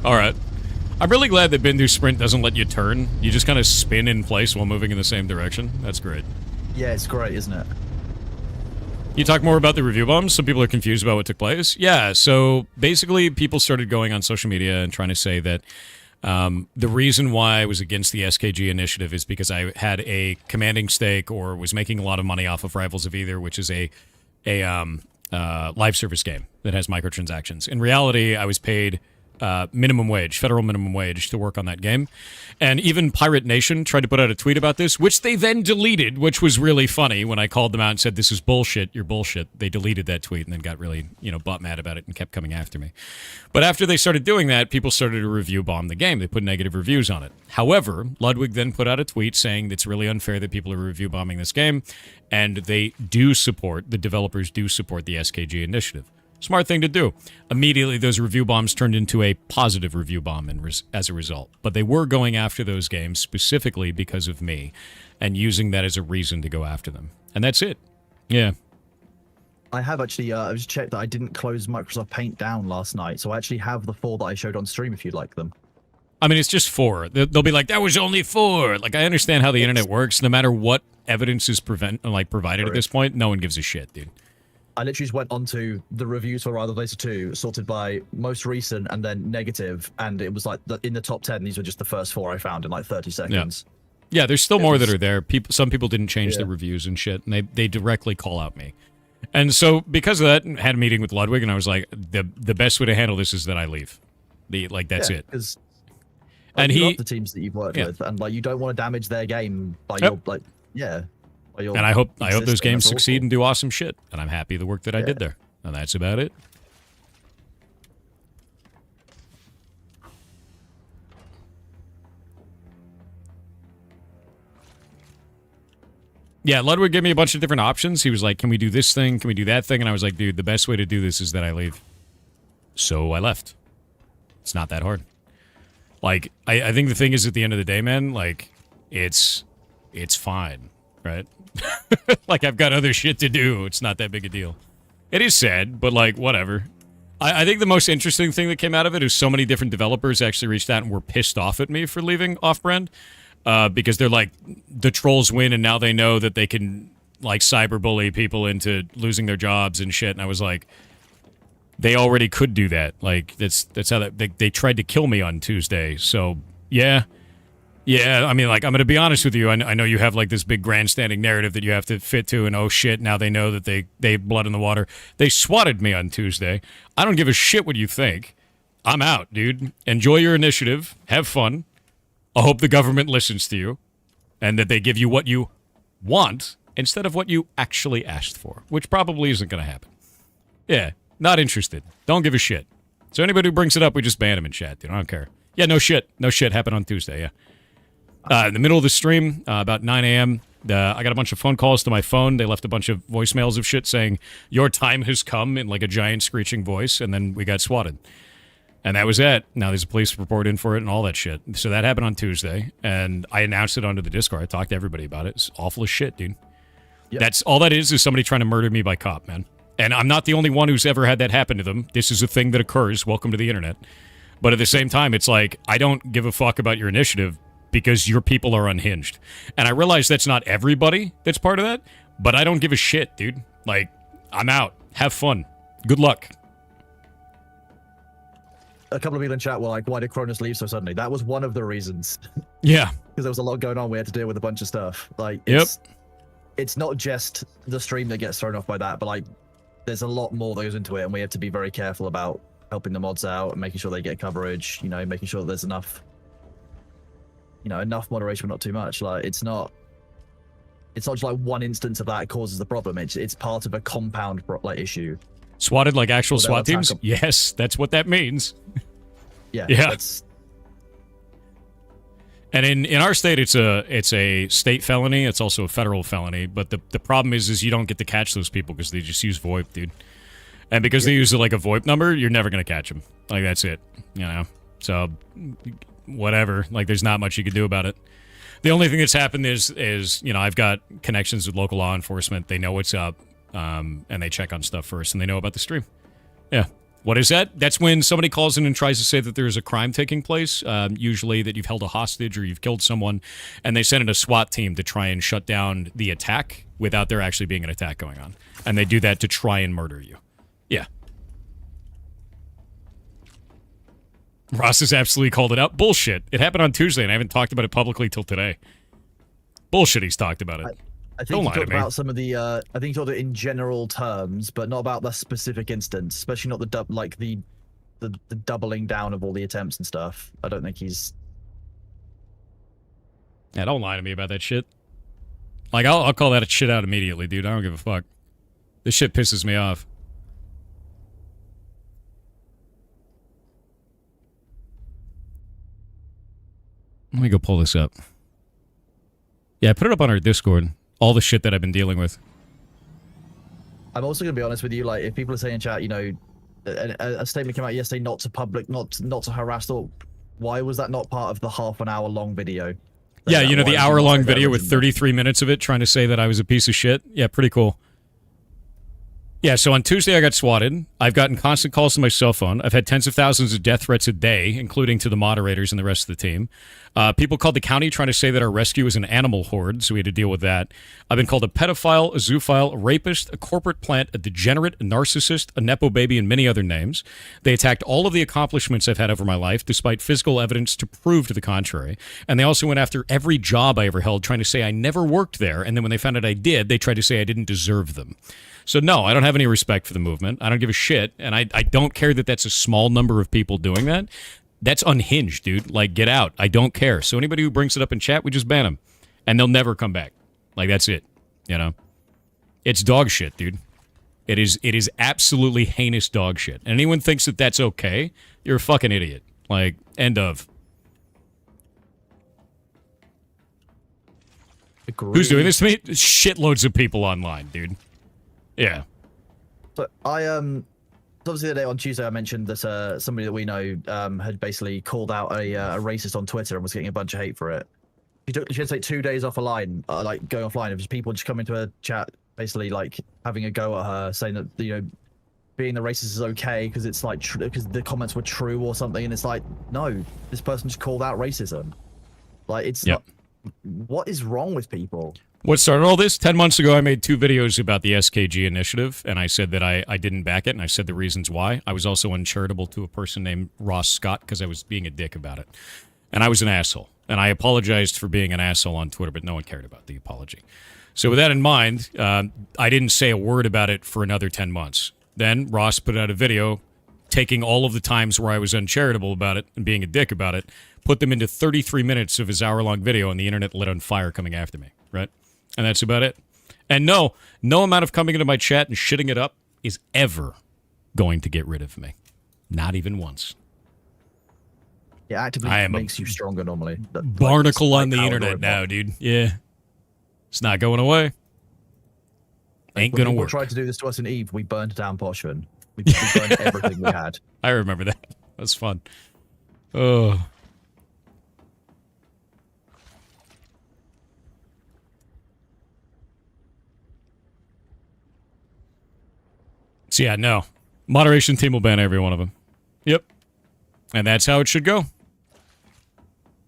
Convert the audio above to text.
All right. I'm really glad that Bindu Sprint doesn't let you turn. You just kind of spin in place while moving in the same direction. That's great. Yeah, it's great, isn't it? You talk more about the review bombs? Some people are confused about what took place. Yeah, so basically people started going on social media and trying to say that the reason why I was against the SKG initiative is because I had a commanding stake or was making a lot of money off of Rivals of Either, which is a live service game that has microtransactions. In reality, I was paid minimum wage, federal minimum wage, to work on that game. And even Pirate Nation tried to put out a tweet about this, which they then deleted, which was really funny when I called them out and said, this is bullshit, you're bullshit. They deleted that tweet and then got really, butt mad about it and kept coming after me. But after they started doing that, people started to review bomb the game. They put negative reviews on it. However, Ludwig then put out a tweet saying it's really unfair that people are review bombing this game, and the developers do support the SKG initiative. Smart thing to do. Immediately, those review bombs turned into a positive review bomb as a result. But they were going after those games specifically because of me and using that as a reason to go after them. And that's it. Yeah. I have actually, I just checked that I didn't close Microsoft Paint down last night, so I actually have the 4 that I showed on stream if you'd like them. I mean, it's just 4. They'll be like, that was only 4. Like, I understand how the internet works. No matter what evidence is provided at this point, no one gives a shit, dude. I literally just went onto the reviews for Rival Blazer 2, sorted by most recent and then negative, and it was like in the top 10, these were just the first 4 I found in like 30 seconds. Yeah, there's still more that are there. Some people didn't change the reviews and shit, and they directly call out me. And so because of that, I had a meeting with Ludwig, and I was like, the best way to handle this is that I leave. That's it. And you love the teams that you've worked with, and you don't want to damage their game by your And I hope those games succeed and do awesome shit. And I'm happy the work that I did there. And that's about it. Yeah, Ludwig gave me a bunch of different options. He was like, can we do this thing? Can we do that thing? And I was like, dude, the best way to do this is that I leave. So I left. It's not that hard. I think the thing is, at the end of the day, man, it's fine, right? I've got other shit to do. It's not that big a deal. It is sad, but whatever. I think the most interesting thing that came out of it is so many different developers actually reached out and were pissed off at me for leaving Offbrand, because they're like, the trolls win and now they know that they can cyberbully people into losing their jobs and shit. And I was like, they already could do that. That's how they tried to kill me on Tuesday. So yeah. Yeah, I mean, I'm going to be honest with you. I know you have, this big grandstanding narrative that you have to fit to, and oh shit, now they know that they have blood in the water. They swatted me on Tuesday. I don't give a shit what you think. I'm out, dude. Enjoy your initiative. Have fun. I hope the government listens to you, and that they give you what you want instead of what you actually asked for, which probably isn't going to happen. Yeah, not interested. Don't give a shit. So anybody who brings it up, we just ban them in chat, dude. I don't care. Yeah, no shit. No shit happened on Tuesday, yeah. In the middle of the stream, about 9 a.m., I got a bunch of phone calls to my phone. They left a bunch of voicemails of shit saying, your time has come, in a giant screeching voice, and then we got swatted. And that was it. Now there's a police report in for it and all that shit. So that happened on Tuesday, and I announced it onto the Discord. I talked to everybody about it. It's awful as shit, dude. Yep. That's all that is somebody trying to murder me by cop, man. And I'm not the only one who's ever had that happen to them. This is a thing that occurs. Welcome to the internet. But at the same time, it's I don't give a fuck about your initiative, because your people are unhinged. And I realize that's not everybody that's part of that, but I don't give a shit, dude. I'm out. Have fun. Good luck. A couple of people in chat were like, why did Cronus leave so suddenly? That was one of the reasons. Yeah. Because there was a lot going on. We had to deal with a bunch of stuff. It's not just the stream that gets thrown off by that, but there's a lot more that goes into it, and we have to be very careful about helping the mods out and making sure they get coverage, making sure that there's enough moderation, but not too much. It's not just one instance of that causes the problem. It's part of a compound issue. Swatted like actual SWAT teams? Yes, that's what that means. Yeah. And in our state, it's a state felony. It's also a federal felony. But the problem is you don't get to catch those people because they just use VoIP, dude. And because they use a VoIP number, you're never gonna catch them. That's it. So whatever. There's not much you can do about it. The only thing that's happened is I've got connections with local law enforcement. They know what's up, and they check on stuff first, and they know about the stream. Yeah. What is that? That's when somebody calls in and tries to say that there's a crime taking place, usually that you've held a hostage or you've killed someone, and they send in a SWAT team to try and shut down the attack without there actually being an attack going on. And they do that to try and murder you. Yeah. Ross has absolutely called it out. Bullshit. It happened on Tuesday, and I haven't talked about it publicly till today. Bullshit he's talked about it. I think he talked about some of the. I think he talked it in general terms, but not about the specific instance, especially not the the doubling down of all the attempts and stuff. I don't think he's. Yeah, don't lie to me about that shit. Like, I'll call that shit out immediately, dude. I don't give a fuck. This shit pisses me off. Let me go pull this up. Yeah, I put it up on our Discord. All the shit that I've been dealing with. I'm also going to be honest with you. Like, if people are saying in chat, you know, a statement came out yesterday not to harass, or why was that not part of the half-an-hour long video? Yeah, you know, the hour-long video with 33 minutes of it trying to say that I was a piece of shit? Yeah, pretty cool. Yeah, so on Tuesday I got swatted. I've gotten constant calls to my cell phone. I've had tens of thousands of death threats a day, including to the moderators and the rest of the team. People called the county trying to say that our rescue is an animal horde, so we had to deal with that. I've been called a pedophile, a zoophile, a rapist, a corporate plant, a degenerate, a narcissist, a nepo baby, and many other names. They attacked all of the accomplishments I've had over my life, despite physical evidence to prove to the contrary. And they also went after every job I ever held, trying to say I never worked there, and then when they found out I did, they tried to say I didn't deserve them. So no, I don't have any respect for the movement. I don't give a shit, and I don't care that that's a small number of people doing that. That's unhinged, dude. Like, get out. I don't care. So anybody who brings it up in chat, we just ban them, and they'll never come back. Like, that's it. You know, it's dog shit, dude. It is absolutely heinous dog shit. And anyone thinks that that's okay, you're a fucking idiot. Like, end of. Agreed. Who's doing this to me? Shitloads of people online, dude. Yeah. So obviously the day on Tuesday I mentioned that somebody that we know had basically called out a racist on Twitter and was getting a bunch of hate for it. She had to take 2 days off a line, like going offline. It was people just coming to her chat, basically like having a go at her, saying that, you know, being the racist is okay because it's like because the comments were true or something. And it's like, no, this person just called out racism. Like, it's not. What is wrong with people? What started all this? 10 months ago, I made 2 videos about the SKG initiative, and I said that I didn't back it, and I said the reasons why. I was also uncharitable to a person named Ross Scott because I was being a dick about it. And I was an asshole. And I apologized for being an asshole on Twitter, but no one cared about the apology. So with that in mind, I didn't say a word about it for another 10 months. Then Ross put out a video taking all of the times where I was uncharitable about it and being a dick about it, put them into 33 minutes of his hour-long video, and the internet lit on fire coming after me, right? And that's about it. And no amount of coming into my chat and shitting it up is ever going to get rid of me. Not even once. Yeah, actively makes you stronger normally. Barnacle on the internet now, dude. Yeah. It's not going away. Ain't gonna work. We tried to do this to us in Eve. We burned down Poshvin. We burned everything we had. I remember that. That was fun. Oh. So yeah, no. Moderation team will ban every one of them. Yep. And that's how it should go.